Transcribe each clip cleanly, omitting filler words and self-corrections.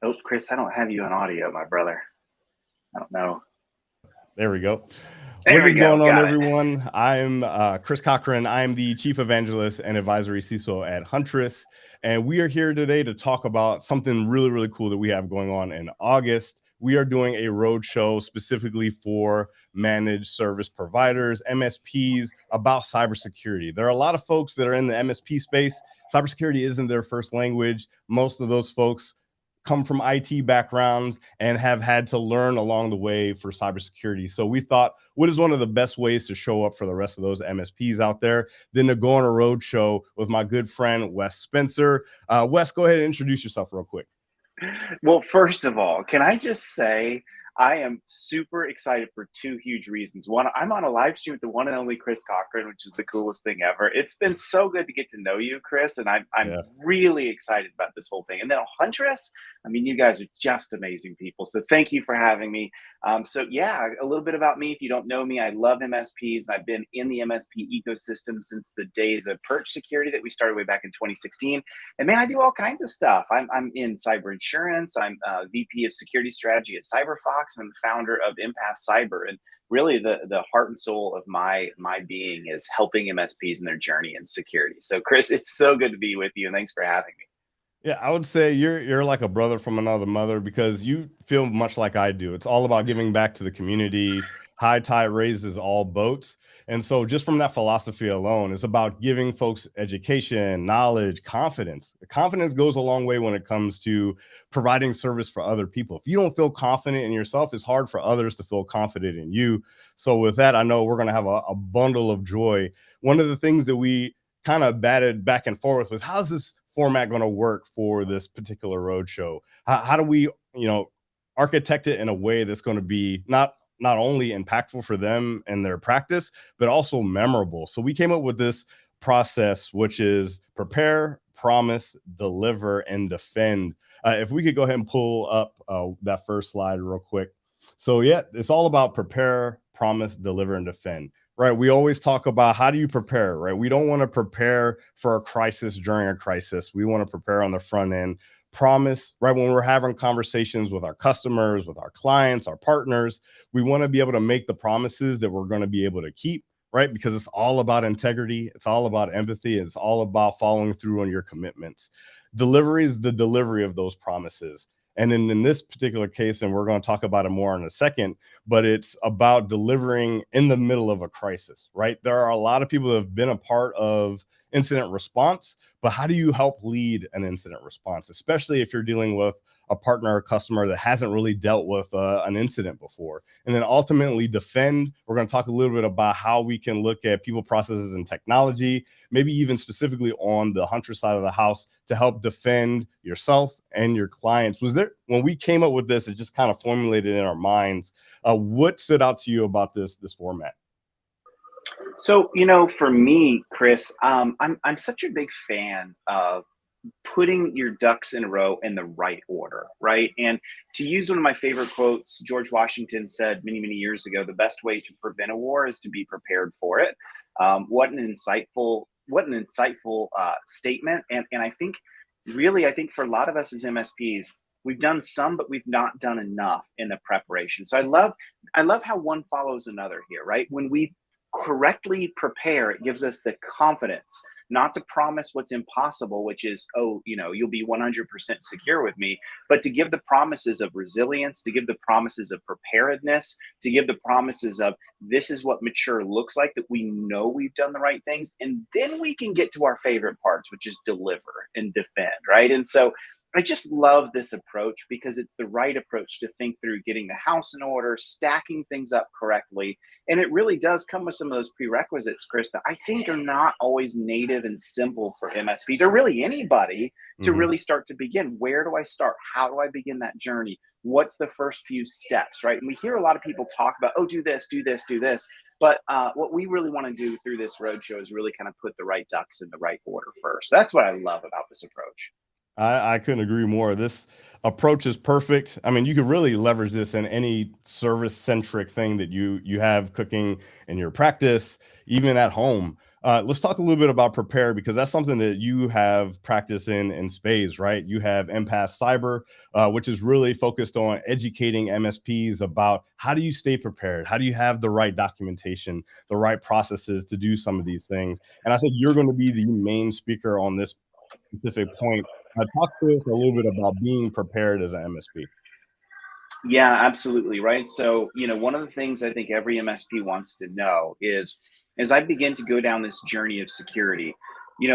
Oh, Chris, I don't have you on audio, my brother. I don't know. There we go. There What we is go. going on, Got it. everyone? I'm Chris Cochran. I am the Chief Evangelist and Advisory CISO at Huntress. And we are here today to talk about something really, really cool that we have going on in August. We are doing a roadshow specifically for managed service providers, MSPs, about cybersecurity. There are a lot of folks that are in the MSP space. Cybersecurity isn't their first language. Most of those folks come from IT backgrounds and have had to learn along the way for cybersecurity. So we thought, what is one of the best ways to show up for the rest of those MSPs out there than to go on a road show with my good friend, Wes Spencer. Wes, go ahead and introduce yourself real quick. Well, first of all, can I just say I am super excited for two huge reasons. One, I'm on a live stream with the one and only Chris Cochran, which is the coolest thing ever. It's been so good to get to know you, Chris, and I'm Yeah. really excited about this whole thing. And then Huntress, I mean, you guys are just amazing people. So thank you for having me. So yeah, a little bit about me. If you don't know me, I love MSPs, and I've been in the MSP ecosystem since the days of Perch Security that we started way back in 2016. And man, I do all kinds of stuff. I'm in cyber insurance. I'm VP of security strategy at CyberFox, and I'm the founder of Empath Cyber. And really, the heart and soul of my being is helping MSPs in their journey in security. So, Chris, it's so good to be with you, and thanks for having me. Yeah, I would say you're like a brother from another mother because you feel much like I do. It's all about giving back to the community. High tide raises all boats. And so just from that philosophy alone, it's about giving folks education, knowledge, confidence. Confidence goes a long way when it comes to providing service for other people. If you don't feel confident in yourself, it's hard for others to feel confident in you. So with that, I know we're going to have a bundle of joy. One of the things that we kind of batted back and forth was, how's this format going to work for this particular roadshow? How do we, architect it in a way that's going to be not only impactful for them and their practice, but also memorable? So we came up with this process, which is prepare, promise, deliver, and defend. If we could go ahead and pull up that first slide real quick. So yeah, it's all about prepare, promise, deliver, and defend. Right. We always talk about, how do you prepare, right? We don't want to prepare for a crisis during a crisis. We want to prepare on the front end. Promise, right? When we're having conversations with our customers, with our clients, our partners, we want to be able to make the promises that we're going to be able to keep, right? Because it's all about integrity. It's all about empathy. It's all about following through on your commitments. Delivery is the delivery of those promises. And in this particular case, and we're going to talk about it more in a second, but it's about delivering in the middle of a crisis, right? There are a lot of people that have been a part of incident response, but how do you help lead an incident response, especially if you're dealing with a partner or customer that hasn't really dealt with an incident before? And then ultimately defend. We're going to talk a little bit about how we can look at people, processes, and technology, maybe even specifically on the Huntress side of the house, to help defend yourself and your clients. Was there, when we came up with this, it just kind of formulated in our minds, what stood out to you about this format? So, for me, Chris, I'm such a big fan of putting your ducks in a row in the right order, right? And to use one of my favorite quotes, George Washington said many, many years ago, the best way to prevent a war is to be prepared for it. What an insightful statement. And I think, really, I think for a lot of us as MSPs, we've done some, but we've not done enough in the preparation. So I love how one follows another here, right? When we correctly prepare, it gives us the confidence not to promise what's impossible, which is, oh, you'll be 100% secure with me, but to give the promises of resilience, to give the promises of preparedness, to give the promises of this is what mature looks like, that we know we've done the right things. And then we can get to our favorite parts, which is deliver and defend, right? And so I just love this approach because it's the right approach to think through getting the house in order, stacking things up correctly. And it really does come with some of those prerequisites, Chris, that I think are not always native and simple for MSPs or really anybody to Mm-hmm. really start to begin. Where do I start? How do I begin that journey? What's the first few steps, right? And we hear a lot of people talk about, oh, do this, do this, do this. But what we really want to do through this roadshow is really kind of put the right ducks in the right order first. That's what I love about this approach. I couldn't agree more. This approach is perfect. I mean, you could really leverage this in any service centric thing that you have cooking in your practice, even at home. Let's talk a little bit about prepare, because that's something that you have practice in spades, right? You have Empath Cyber, which is really focused on educating MSPs about how do you stay prepared? How do you have the right documentation, the right processes to do some of these things? And I think you're going to be the main speaker on this specific point. Talk to us a little bit about being prepared as an MSP. Yeah, absolutely. Right. So, one of the things I think every MSP wants to know is, as I begin to go down this journey of security,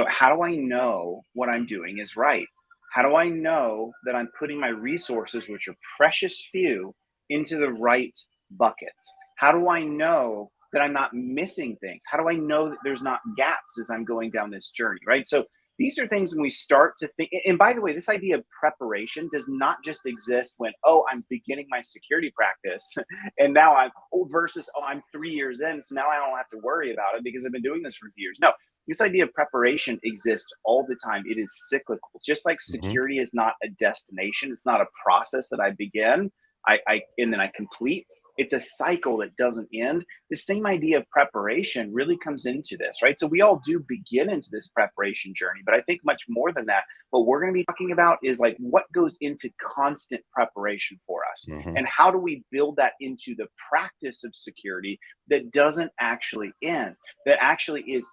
how do I know what I'm doing is right? How do I know that I'm putting my resources, which are precious few, into the right buckets? How do I know that I'm not missing things? How do I know that there's not gaps as I'm going down this journey? Right. So, these are things when we start to think. And by the way, this idea of preparation does not just exist when, oh, I'm beginning my security practice and now versus, oh, I'm 3 years in, so now I don't have to worry about it because I've been doing this for years. No, this idea of preparation exists all the time. It is cyclical. Just like Mm-hmm. security is not a destination, it's not a process that I begin, and then I complete. It's a cycle that doesn't end. The same idea of preparation really comes into this, right? So we all do begin into this preparation journey, but I think much more than that, what we're going to be talking about is like what goes into constant preparation for us, Mm-hmm. and how do we build that into the practice of security that doesn't actually end, that actually is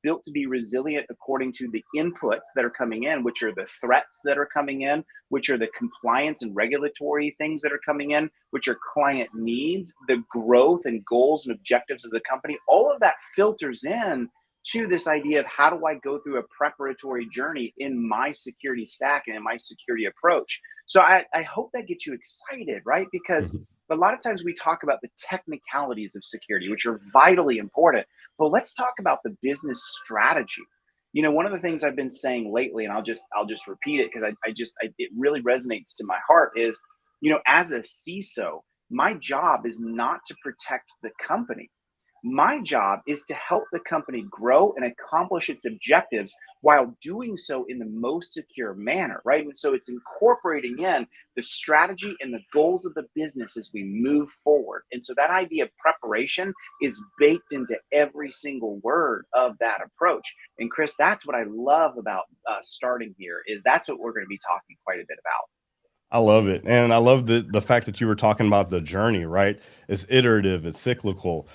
built to be resilient according to the inputs that are coming in, which are the threats that are coming in, which are the compliance and regulatory things that are coming in, which are client needs, the growth and goals and objectives of the company. All of that filters in to this idea of how do I go through a preparatory journey in my security stack and in my security approach. So I hope that gets you excited, right? Because Mm-hmm. a lot of times we talk about the technicalities of security, which are vitally important, but let's talk about the business strategy. One of the things I've been saying lately, and I'll just repeat it because it really resonates to my heart, is, as a CISO, my job is not to protect the company. My job is to help the company grow and accomplish its objectives while doing so in the most secure manner, right? And so it's incorporating in the strategy and the goals of the business as we move forward. And so that idea of preparation is baked into every single word of that approach. And Chris, that's what I love about starting here, is that's what we're going to be talking quite a bit about. I love it. And I love the fact that you were talking about the journey, right? It's iterative, it's cyclical.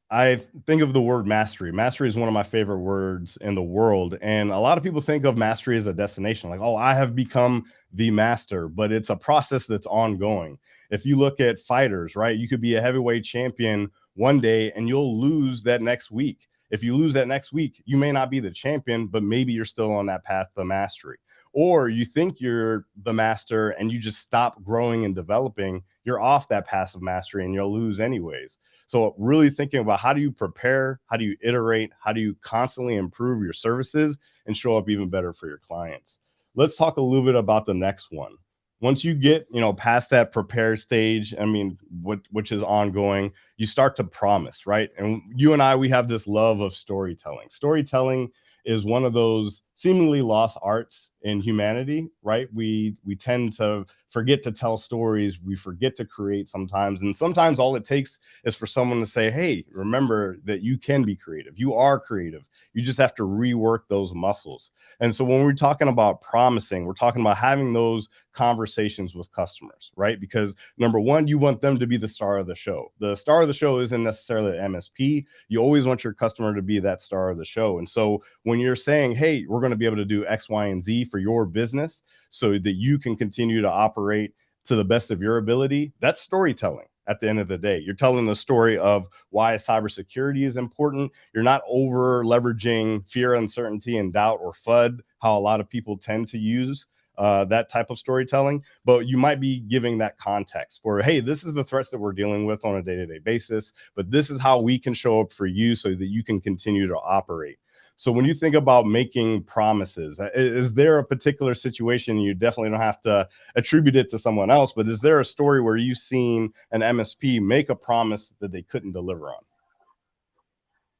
I think of the word mastery. Mastery is one of my favorite words in the world. And a lot of people think of mastery as a destination, like, oh, I have become the master, but it's a process that's ongoing. If you look at fighters, right, you could be a heavyweight champion one day and you'll lose that next week. If you lose that next week, you may not be the champion, but maybe you're still on that path to mastery. Or you think you're the master and you just stop growing and developing, you're off that path of mastery and you'll lose anyways. So really thinking about how do you prepare, how do you iterate, how do you constantly improve your services and show up even better for your clients. Let's talk a little bit about the next one. Once you get, past that prepare stage, I mean, which is ongoing, you start to promise, right? And you and I, we have this love of storytelling. Storytelling is one of those seemingly lost arts in humanity, right? We tend to forget to tell stories. We forget to create sometimes. And sometimes all it takes is for someone to say, hey, remember that you can be creative. You are creative. You just have to rework those muscles. And so when we're talking about promising, we're talking about having those conversations with customers, right? Because number one, you want them to be the star of the show. The star of the show isn't necessarily an MSP. You always want your customer to be that star of the show. And so when you're saying, hey, we're going to be able to do X, Y, and Z for your business so that you can continue to operate to the best of your ability, that's storytelling. At the end of the day, you're telling the story of why cybersecurity is important. You're not over leveraging fear, uncertainty, and doubt, or FUD, how a lot of people tend to use that type of storytelling, but you might be giving that context for, hey, this is the threats that we're dealing with on a day-to-day basis, but this is how we can show up for you so that you can continue to operate. So when you think about making promises, is there a particular situation, you definitely don't have to attribute it to someone else, but is there a story where you've seen an MSP make a promise that they couldn't deliver on?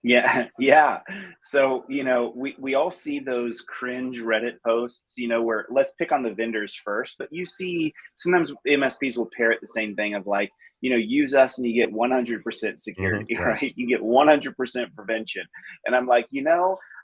Yeah, yeah. So, we all see those cringe Reddit posts, where let's pick on the vendors first, but you see sometimes MSPs will parrot the same thing of like, use us and you get 100% security, Right. right? You get 100% prevention. And I'm like,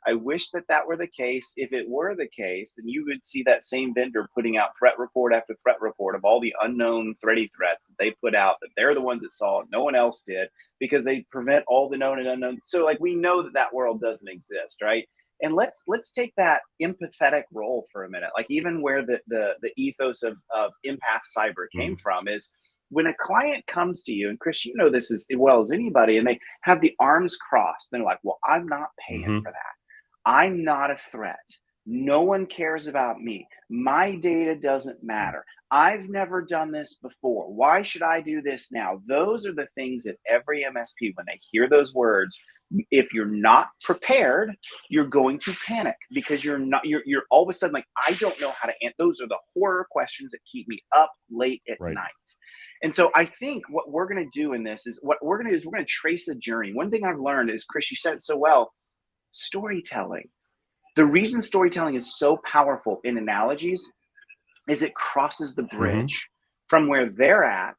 I wish that that were the case. If it were the case, then you would see that same vendor putting out threat report after threat report of all the unknown thready threats that they put out, that they're the ones that saw it, no one else did, because they prevent all the known and unknown. So like we know that that world doesn't exist, right? And let's take that empathetic role for a minute. Like even where the ethos of empath cyber came Mhm. from is when a client comes to you, and Chris, you know this as well as anybody, and they have the arms crossed. They're like, well, I'm not paying Mhm. for that. I'm not a threat. No one cares about me. My data doesn't matter. I've never done this before. Why should I do this now? Those are the things that every MSP, when they hear those words, if you're not prepared, you're going to panic because you're all of a sudden like, I don't know how to answer. Those are the horror questions that keep me up late at Right. night. And so I think what we're going to do in this is we're going to trace a journey. One thing I've learned is, Chris, you said it so well, storytelling. The reason storytelling is so powerful in analogies is it crosses the Mhm. bridge from where they're at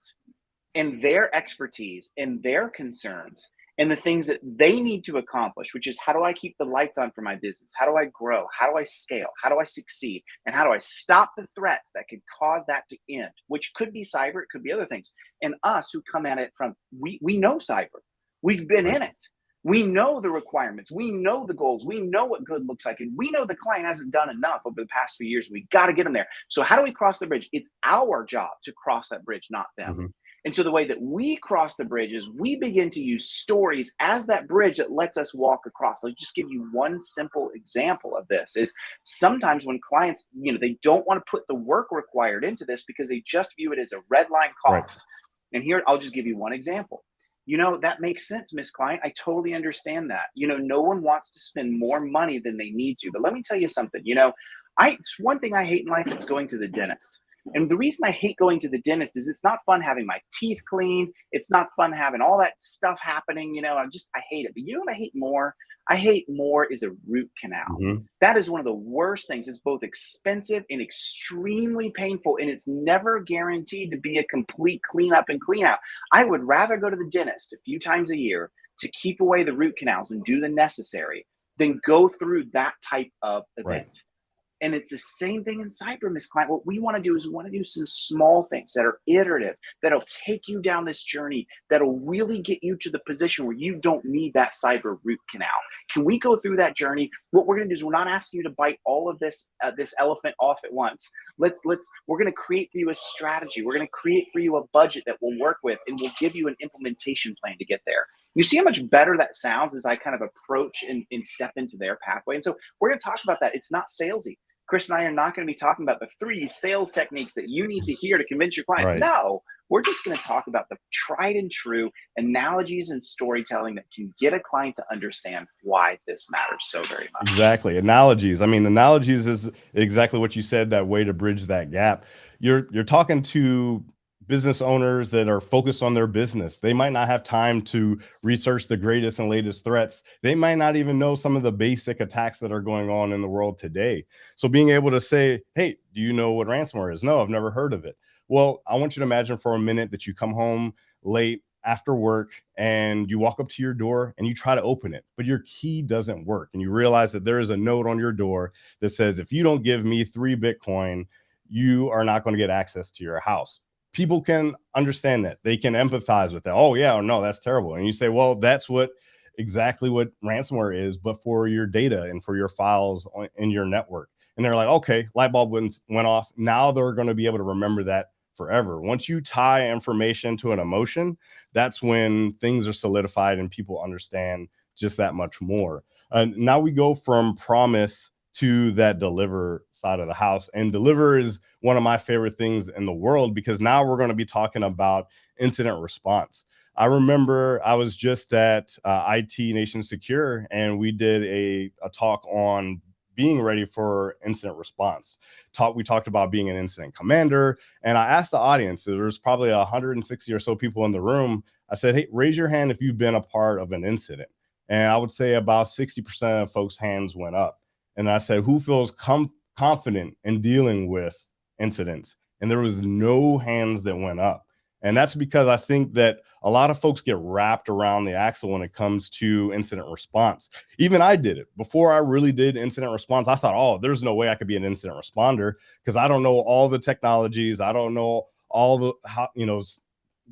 and their expertise and their concerns and the things that they need to accomplish, which is how do I keep the lights on for my business? How do I grow? How do I scale? How do I succeed? And how do I stop the threats that could cause that to end, which could be cyber, it could be other things. And us who come at it from, we know cyber, we've been Right. in it. We know the requirements. We know the goals. We know what good looks like. And we know the client hasn't done enough over the past few years. We got to get them there. So, how do we cross the bridge? It's our job to cross that bridge, not them. Mhm. And so the way that we cross the bridge is we begin to use stories as that bridge that lets us walk across. I'll just give you one simple example of this is sometimes when clients, they don't want to put the work required into this because they just view it as a red line Right. cost. And here, I'll just give you one example. That makes sense, Miss Client. I totally understand that. No one wants to spend more money than they need to. But let me tell you something, it's one thing I hate in life, it's going to the dentist. And the reason I hate going to the dentist is it's not fun having my teeth cleaned. It's not fun having all that stuff happening. I hate it. But you know what I hate more? I hate more is a root canal. Mhm. That is one of the worst things. It's both expensive and extremely painful, and it's never guaranteed to be a complete cleanup and clean out. I would rather go to the dentist a few times a year to keep away the root canals and do the necessary than go through that type of Right. event. And it's the same thing in cyber, Miss Client. What we want to do is we want to do some small things that are iterative, that'll take you down this journey, that'll really get you to the position where you don't need that cyber root canal. Can we go through that journey? What we're going to do is we're not asking you to bite all of this elephant off at once. We're going to create for you a strategy. We're going to create for you a budget that we'll work with, and we'll give you an implementation plan to get there. You see how much better that sounds as I kind of approach and step into their pathway. And so we're going to talk about that. It's not salesy. Chris and I are not going to be talking about the 3 sales techniques that you need to hear to convince your clients. Right. No, we're just going to talk about the tried and true analogies and storytelling that can get a client to understand why this matters so very much. Exactly. Analogies. I mean, analogies is exactly what you said, that way to bridge that gap. You're talking to business owners that are focused on their business. They might not have time to research the greatest and latest threats. They might not even know some of the basic attacks that are going on in the world today. So being able to say, hey, do you know what ransomware is? No, I've never heard of it. Well, I want you to imagine for a minute that you come home late after work and you walk up to your door and you try to open it, but your key doesn't work. And you realize that there is a note on your door that says, if you don't give me 3 Bitcoin, you are not going to get access to your house. People can understand that. They can empathize with that. Oh, yeah, or no, that's terrible. And you say, well, that's exactly what ransomware is, but for your data and for your files in your network. And they're like, okay, light bulb went off. Now they're going to be able to remember that forever. Once you tie information to an emotion, that's when things are solidified and people understand just that much more. Now we go from promise to that deliver side of the house. And deliver is one of my favorite things in the world, because now we're going to be talking about incident response. I remember I was just at IT Nation Secure, and we did a talk on being ready for incident response. We talked about being an incident commander, and I asked the audience, there was probably 160 or so people in the room. I said, hey, raise your hand if you've been a part of an incident. And I would say about 60% of folks' hands went up. And I said, who feels confident in dealing with incidents? And there was no hands that went up. And that's because I think that a lot of folks get wrapped around the axle when it comes to incident response. Even I did it. Before I really did incident response, I thought, oh, there's no way I could be an incident responder because I don't know all the technologies. I don't know all the,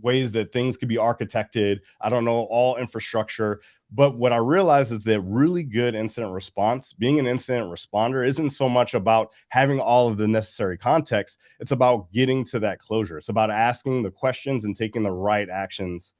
ways that things could be architected. I don't know all infrastructure. But what I realized is that really good incident response, being an incident responder, isn't so much about having all of the necessary context. It's about getting to that closure. It's about asking the questions and taking the right actions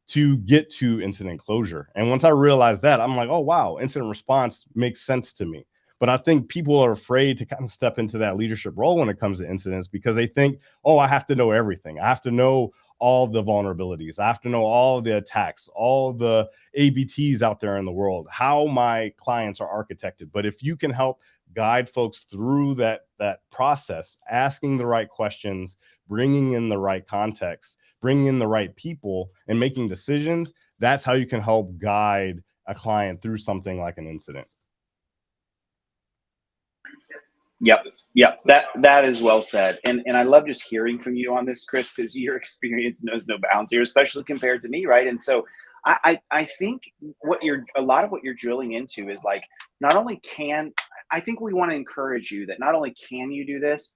to get to incident closure. And once I realized that, I'm like, oh, wow, incident response makes sense to me. But I think people are afraid to kind of step into that leadership role when it comes to incidents because they think, oh, I have to know everything. I have to know all the vulnerabilities. I have to know all the attacks, all the ABTs out there in the world, how my clients are architected. But if you can help guide folks through that process, asking the right questions, bringing in the right context, bringing in the right people, and making decisions, that's how you can help guide a client through something like an incident. Yep. That is well said. And I love just hearing from you on this, Chris, because your experience knows no bounds here, especially compared to me, right? And so I think a lot of what you're drilling into is like, not only I think we want to encourage you that not only can you do this,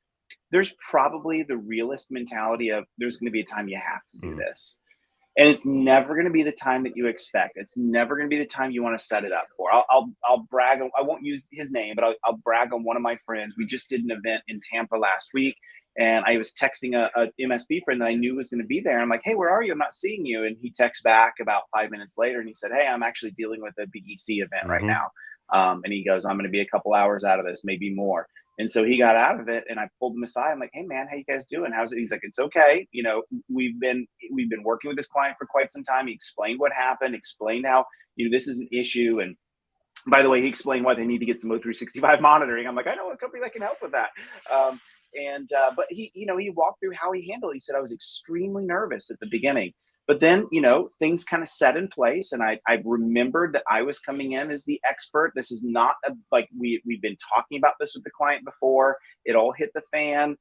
there's probably the realist mentality of there's going to be a time you have to do this. And it's never going to be the time that you expect. It's never going to be the time you want to set it up for. I'll brag. I won't use his name, but I'll brag on one of my friends. We just did an event in Tampa last week, and I was texting a MSP friend that I knew was going to be there. I'm like, hey, where are you? I'm not seeing you. And he texts back about 5 minutes later, and he said, hey, I'm actually dealing with a BEC event right now. And he goes, I'm going to be a couple hours out of this, maybe more. And so he got out of it, and I pulled him aside. I'm like, hey man, how you guys doing? How's it? He's like, it's okay. We've been working with this client for quite some time. He explained what happened, explained how, this is an issue. And by the way, he explained why they need to get some O365 monitoring. I'm like, I know a company that can help with that. But he walked through how he handled it. He said, I was extremely nervous at the beginning. But then, things kind of set in place. And I remembered that I was coming in as the expert. This is not like we've been talking about this with the client before. It all hit the fan.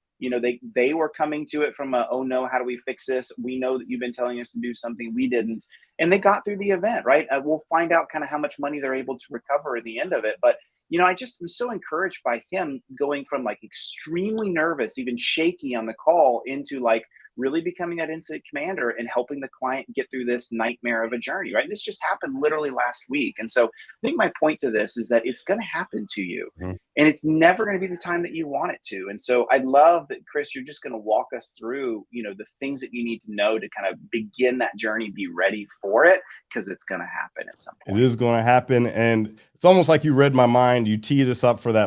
They were coming to it from oh no, how do we fix this? We know that you've been telling us to do something. We didn't. And they got through the event, right? We'll find out kind of how much money they're able to recover at the end of it. But I just am so encouraged by him going from like extremely nervous, even shaky on the call, into like really becoming that incident commander and helping the client get through this nightmare of a journey, right? This just happened literally last week. And so I think my point to this is that it's going to happen to you, and it's never going to be the time that you want it to. And so I love that, Chris, you're just going to walk us through, the things that you need to know to kind of begin that journey, be ready for it, because it's going to happen at some point. It is going to happen. And it's almost like you read my mind. You teed us up for that